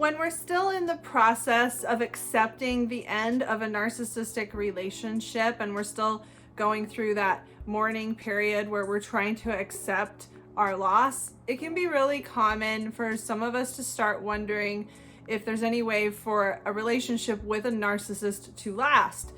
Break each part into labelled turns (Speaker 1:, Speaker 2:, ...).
Speaker 1: When we're still in the process of accepting the end of a narcissistic relationship and we're still going through that mourning period where we're trying to accept our loss, it can be really common for some of us to start wondering if there's any way for a relationship with a narcissist to last.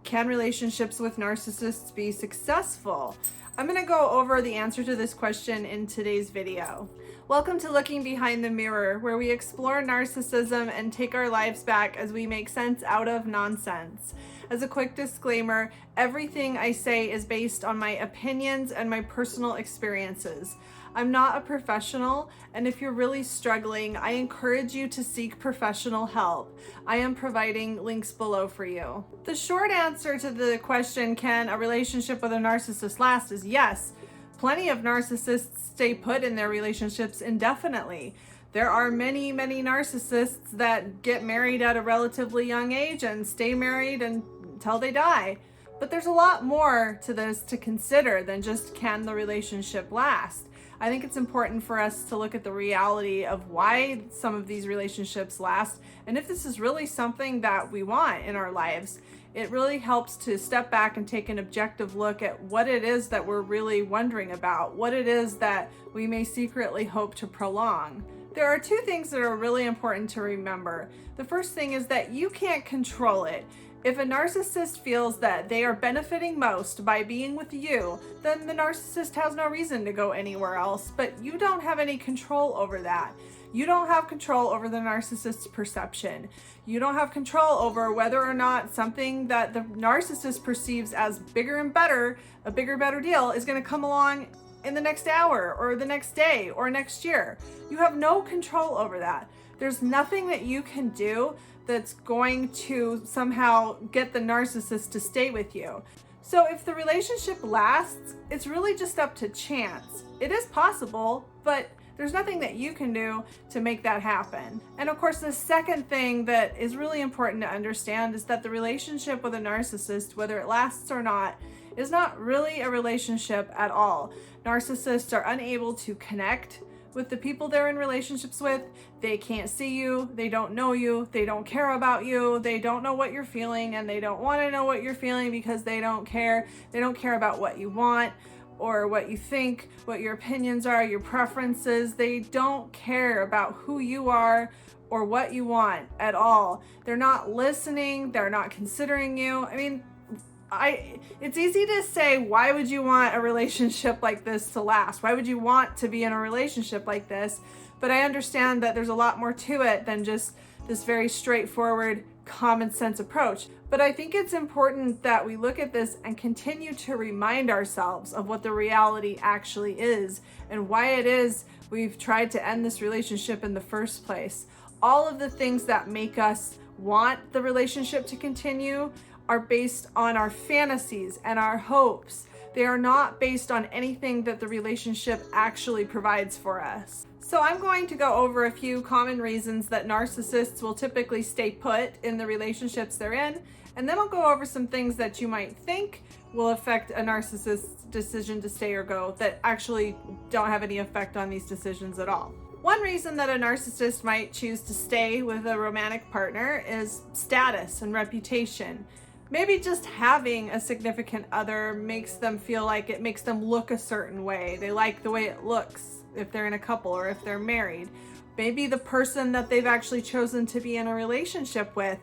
Speaker 1: Can relationships with narcissists be successful? I'm going to go over the answer to this question in today's video. Welcome to Looking Behind the Mirror, where we explore narcissism and take our lives back as we make sense out of nonsense. As a quick disclaimer, everything I say is based on my opinions and my personal experiences. I'm not a professional, and if you're really struggling, I encourage you to seek professional help. I am providing links below for you. The short answer to the question, can a relationship with a narcissist last, is yes. Plenty of narcissists stay put in their relationships indefinitely. There are many, many narcissists that get married at a relatively young age and stay married until they die. But there's a lot more to this to consider than just can the relationship last. I think it's important for us to look at the reality of why some of these relationships last, and if this is really something that we want in our lives. It really helps to step back and take an objective look at what it is that we're really wondering about, what it is that we may secretly hope to prolong. There are two things that are really important to remember. The first thing is that you can't control it. If a narcissist feels that they are benefiting most by being with you, then the narcissist has no reason to go anywhere else, but you don't have any control over that. You don't have control over the narcissist's perception. You don't have control over whether or not something that the narcissist perceives as bigger and better, a bigger, better deal, is going to come along in the next hour or the next day or next year. You have no control over that. There's nothing that you can do that's going to somehow get the narcissist to stay with you. So if the relationship lasts, it's really just up to chance. It is possible, but there's nothing that you can do to make that happen. And of course, the second thing that is really important to understand is that the relationship with a narcissist, whether it lasts or not, is not really a relationship at all. Narcissists are unable to connect with the people they're in relationships with. They can't see you, they don't know you, they don't care about you, they don't know what you're feeling, and they don't want to know what you're feeling because they don't care. They don't care about what you want or what you think, what your opinions are, your preferences. They don't care about who you are or what you want at all. They're not listening, they're not considering you. I mean, it's easy to say, why would you want a relationship like this to last? Why would you want to be in a relationship like this? But I understand that there's a lot more to it than just this very straightforward, common sense approach. But I think it's important that we look at this and continue to remind ourselves of what the reality actually is and why it is we've tried to end this relationship in the first place. All of the things that make us want the relationship to continue are based on our fantasies and our hopes. They are not based on anything that the relationship actually provides for us. So I'm going to go over a few common reasons that narcissists will typically stay put in the relationships they're in, and then I'll go over some things that you might think will affect a narcissist's decision to stay or go that actually don't have any effect on these decisions at all. One reason that a narcissist might choose to stay with a romantic partner is status and reputation. Maybe just having a significant other makes them feel like it makes them look a certain way. They like the way it looks if they're in a couple or if they're married. Maybe the person that they've actually chosen to be in a relationship with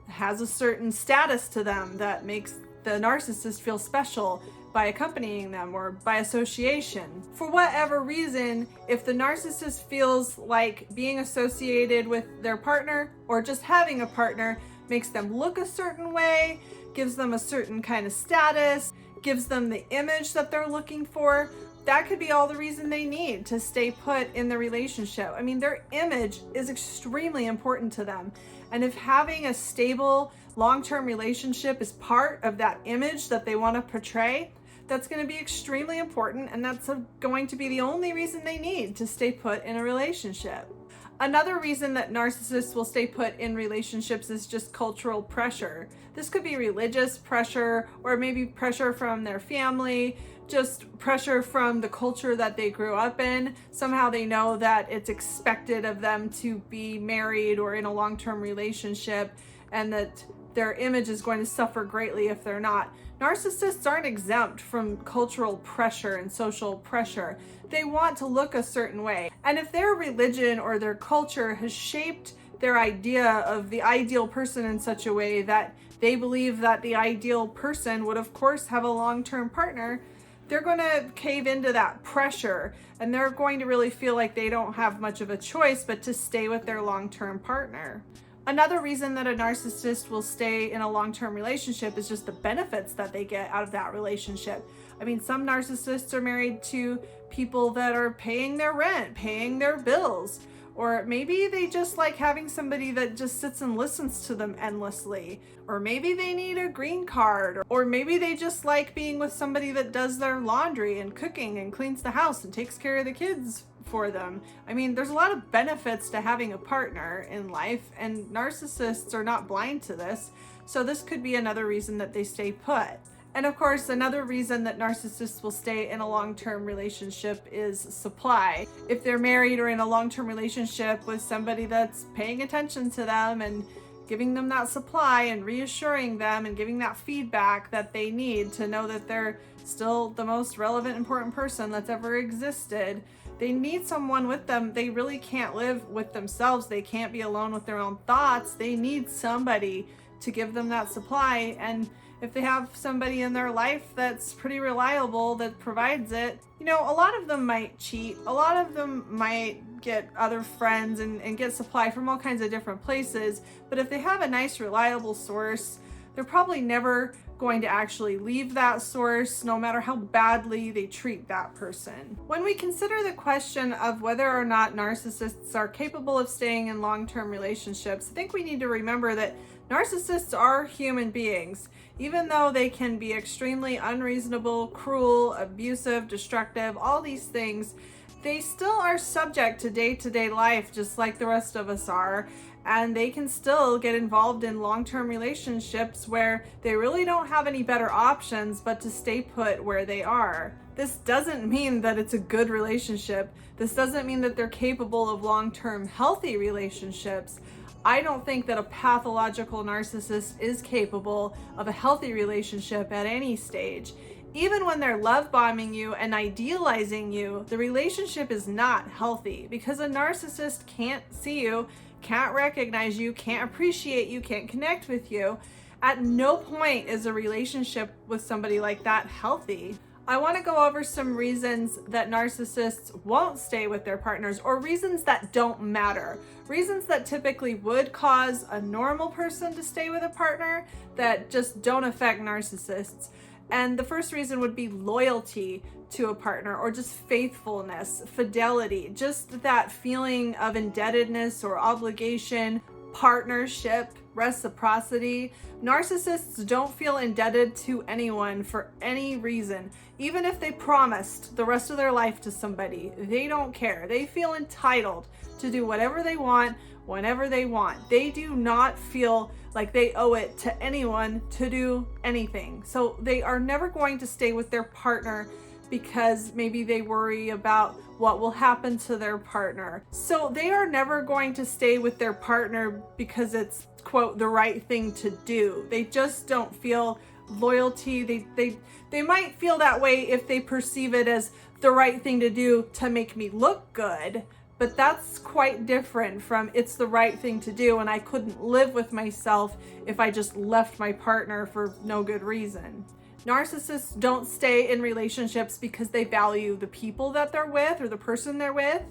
Speaker 1: has a certain status to them that makes the narcissist feel special by accompanying them or by association. For whatever reason, if the narcissist feels like being associated with their partner or just having a partner makes them look a certain way, gives them a certain kind of status, gives them the image that they're looking for, that could be all the reason they need to stay put in the relationship. I mean, their image is extremely important to them. And if having a stable, long-term relationship is part of that image that they want to portray, that's going to be extremely important, and that's going to be the only reason they need to stay put in a relationship. Another reason that narcissists will stay put in relationships is just cultural pressure. This could be religious pressure or maybe pressure from their family, just pressure from the culture that they grew up in. Somehow they know that it's expected of them to be married or in a long-term relationship, and that their image is going to suffer greatly if they're not. Narcissists aren't exempt from cultural pressure and social pressure. They want to look a certain way. And if their religion or their culture has shaped their idea of the ideal person in such a way that they believe that the ideal person would of course have a long-term partner, they're going to cave into that pressure, and they're going to really feel like they don't have much of a choice but to stay with their long-term partner. Another reason that a narcissist will stay in a long-term relationship is just the benefits that they get out of that relationship. I mean, some narcissists are married to people that are paying their rent, paying their bills, or maybe they just like having somebody that just sits and listens to them endlessly, or maybe they need a green card, or maybe they just like being with somebody that does their laundry and cooking and cleans the house and takes care of the kids for them. I mean, there's a lot of benefits to having a partner in life, and narcissists are not blind to this, so this could be another reason that they stay put. And of course, another reason that narcissists will stay in a long-term relationship is supply. If they're married or in a long-term relationship with somebody that's paying attention to them and giving them that supply and reassuring them and giving that feedback that they need to know that they're still the most relevant, important person that's ever existed, they need someone with them. They really can't live with themselves. They can't be alone with their own thoughts. They need somebody to give them that supply. And if they have somebody in their life that's pretty reliable that provides it, you know, a lot of them might cheat. A lot of them might get other friends and get supply from all kinds of different places. But if they have a nice, reliable source, they're probably never going to actually leave that source, no matter how badly they treat that person. When we consider the question of whether or not narcissists are capable of staying in long-term relationships, I think we need to remember that narcissists are human beings. Even though they can be extremely unreasonable, cruel, abusive, destructive, all these things, they still are subject to day-to-day life just like the rest of us are. And they can still get involved in long-term relationships where they really don't have any better options but to stay put where they are. This doesn't mean that it's a good relationship. This doesn't mean that they're capable of long-term healthy relationships. I don't think that a pathological narcissist is capable of a healthy relationship at any stage. Even when they're love bombing you and idealizing you, the relationship is not healthy because a narcissist can't see you, can't recognize you, can't appreciate you, can't connect with you. At no point is a relationship with somebody like that healthy. I want to go over some reasons that narcissists won't stay with their partners, or reasons that don't matter. Reasons that typically would cause a normal person to stay with a partner that just don't affect narcissists. And the first reason would be loyalty to a partner, or just faithfulness, fidelity, just that feeling of indebtedness or obligation, partnership, reciprocity. Narcissists don't feel indebted to anyone for any reason. Even if they promised the rest of their life to somebody, they don't care. They feel entitled to do whatever they want, whenever they want. They do not feel like they owe it to anyone to do anything. So they are never going to stay with their partner because maybe they worry about what will happen to their partner. So they are never going to stay with their partner because it's, quote, the right thing to do. They just don't feel loyalty. They might feel that way if they perceive it as the right thing to do to make me look good, but that's quite different from it's the right thing to do and I couldn't live with myself if I just left my partner for no good reason. Narcissists don't stay in relationships because they value the people that they're with or the person they're with,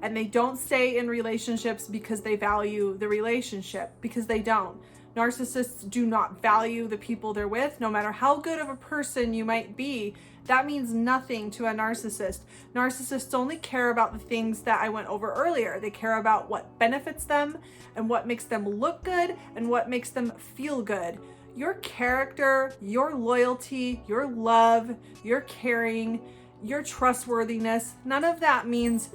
Speaker 1: and they don't stay in relationships because they value the relationship, because they don't. Narcissists do not value the people they're with, no matter how good of a person you might be. That means nothing to a narcissist. Narcissists only care about the things that I went over earlier. They care about what benefits them and what makes them look good and what makes them feel good. Your character, your loyalty, your love, your caring, your trustworthiness, none of that means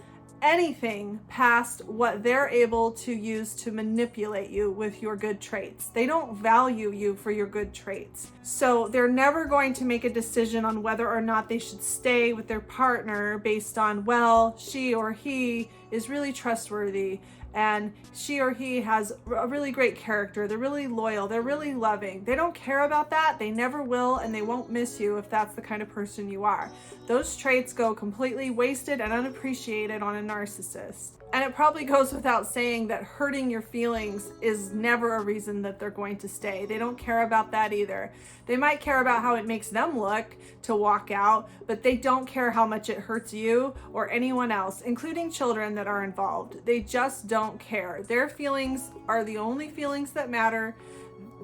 Speaker 1: anything past what they're able to use to manipulate you with your good traits. They don't value you for your good traits. So they're never going to make a decision on whether or not they should stay with their partner based on, well, she or he is really trustworthy and she or he has a really great character. They're really loyal. They're really loving. They don't care about that. They never will, and they won't miss you if that's the kind of person you are. Those traits go completely wasted and unappreciated on a narcissist. And it probably goes without saying that hurting your feelings is never a reason that they're going to stay. They don't care about that either. They might care about how it makes them look to walk out, but they don't care how much it hurts you or anyone else, including children that are involved. They just don't care. Their feelings are the only feelings that matter.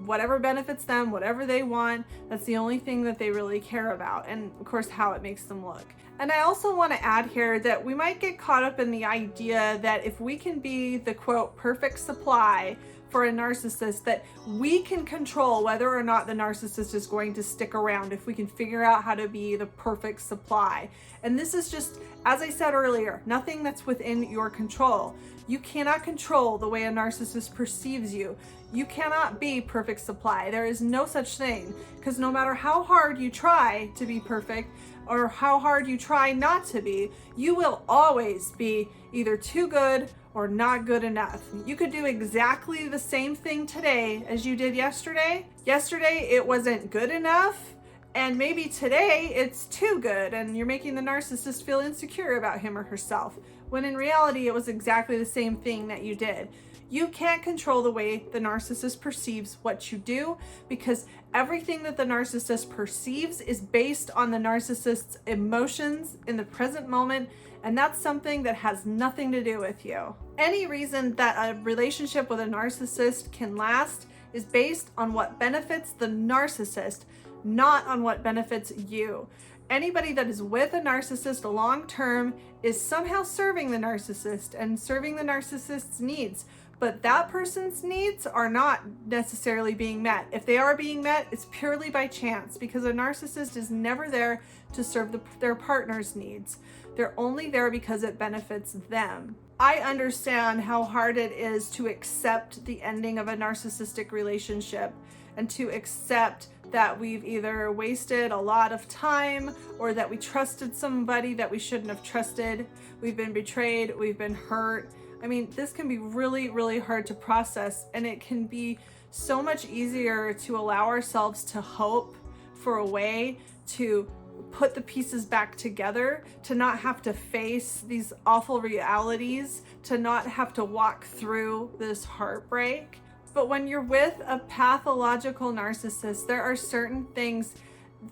Speaker 1: Whatever benefits them, whatever they want, that's the only thing that they really care about. And of course, how it makes them look. And I also want to add here that we might get caught up in the idea that if we can be the quote perfect supply for a narcissist, that we can control whether or not the narcissist is going to stick around if we can figure out how to be the perfect supply. And this is just, as I said earlier, nothing that's within your control. You cannot control the way a narcissist perceives you. You cannot be perfect supply. There is no such thing, because no matter how hard you try to be perfect or how hard you try not to be, you will always be either too good or not good enough. You could do exactly the same thing today as you did yesterday. Yesterday it wasn't good enough, and maybe today it's too good and you're making the narcissist feel insecure about him or herself, when in reality it was exactly the same thing that you did. You can't control the way the narcissist perceives what you do, because everything that the narcissist perceives is based on the narcissist's emotions in the present moment, and that's something that has nothing to do with you. Any reason that a relationship with a narcissist can last is based on what benefits the narcissist, not on what benefits you. Anybody that is with a narcissist long term is somehow serving the narcissist and serving the narcissist's needs. But that person's needs are not necessarily being met. If they are being met, it's purely by chance, because a narcissist is never there to serve their partner's needs. They're only there because it benefits them. I understand how hard it is to accept the ending of a narcissistic relationship and to accept that we've either wasted a lot of time or that we trusted somebody that we shouldn't have trusted. We've been betrayed, we've been hurt. I mean, this can be really, really hard to process, and it can be so much easier to allow ourselves to hope for a way to put the pieces back together, to not have to face these awful realities, to not have to walk through this heartbreak. But when you're with a pathological narcissist, there are certain things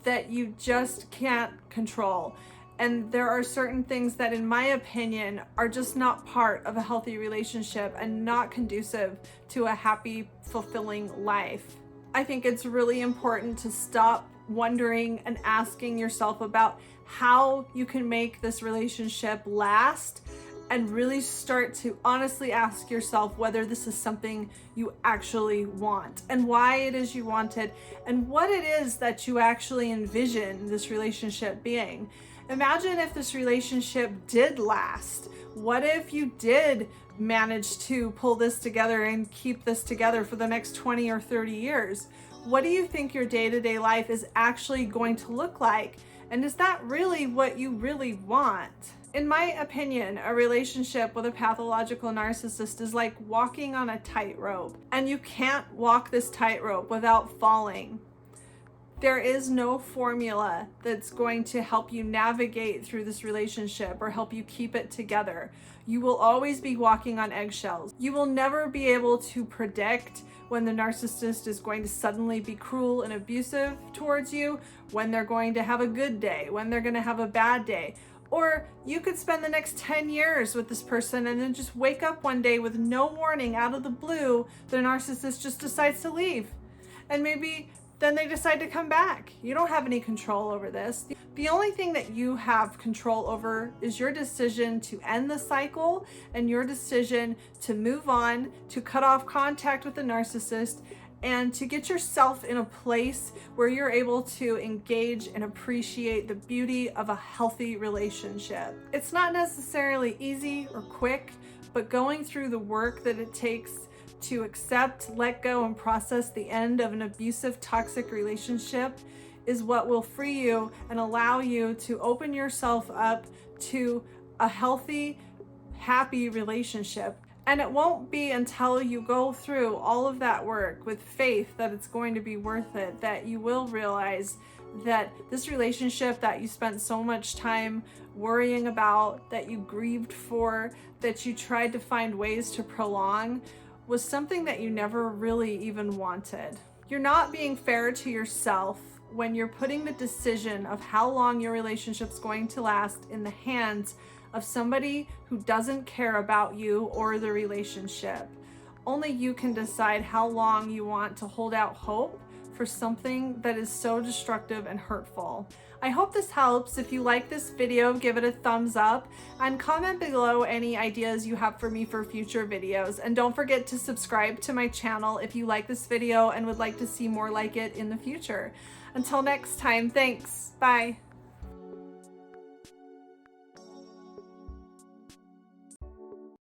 Speaker 1: that you just can't control. And there are certain things that, in my opinion, are just not part of a healthy relationship and not conducive to a happy, fulfilling life. I think it's really important to stop wondering and asking yourself about how you can make this relationship last, and really start to honestly ask yourself whether this is something you actually want and why it is you want it and what it is that you actually envision this relationship being. Imagine if this relationship did last. What if you did manage to pull this together and keep this together for the next 20 or 30 years? What do you think your day-to-day life is actually going to look like? And is that really what you really want? In my opinion, a relationship with a pathological narcissist is like walking on a tightrope, and you can't walk this tightrope without falling. There is no formula that's going to help you navigate through this relationship or help you keep it together. You will always be walking on eggshells. You will never be able to predict when the narcissist is going to suddenly be cruel and abusive towards you, when they're going to have a good day, when they're going to have a bad day. Or you could spend the next 10 years with this person and then just wake up one day with no warning, out of the blue, the narcissist just decides to leave. And maybe then they decide to come back. You don't have any control over this. The only thing that you have control over is your decision to end the cycle and your decision to move on, to cut off contact with the narcissist, and to get yourself in a place where you're able to engage and appreciate the beauty of a healthy relationship. It's not necessarily easy or quick, but going through the work that it takes to accept, let go, and process the end of an abusive, toxic relationship is what will free you and allow you to open yourself up to a healthy, happy relationship. And it won't be until you go through all of that work with faith that it's going to be worth it, that you will realize that this relationship that you spent so much time worrying about, that you grieved for, that you tried to find ways to prolong, was something that you never really even wanted. You're not being fair to yourself when you're putting the decision of how long your relationship's going to last in the hands of somebody who doesn't care about you or the relationship. Only you can decide how long you want to hold out hope for something that is so destructive and hurtful. I hope this helps. If you like this video, give it a thumbs up and comment below any ideas you have for me for future videos. And don't forget to subscribe to my channel if you like this video and would like to see more like it in the future. Until next time, thanks. Bye.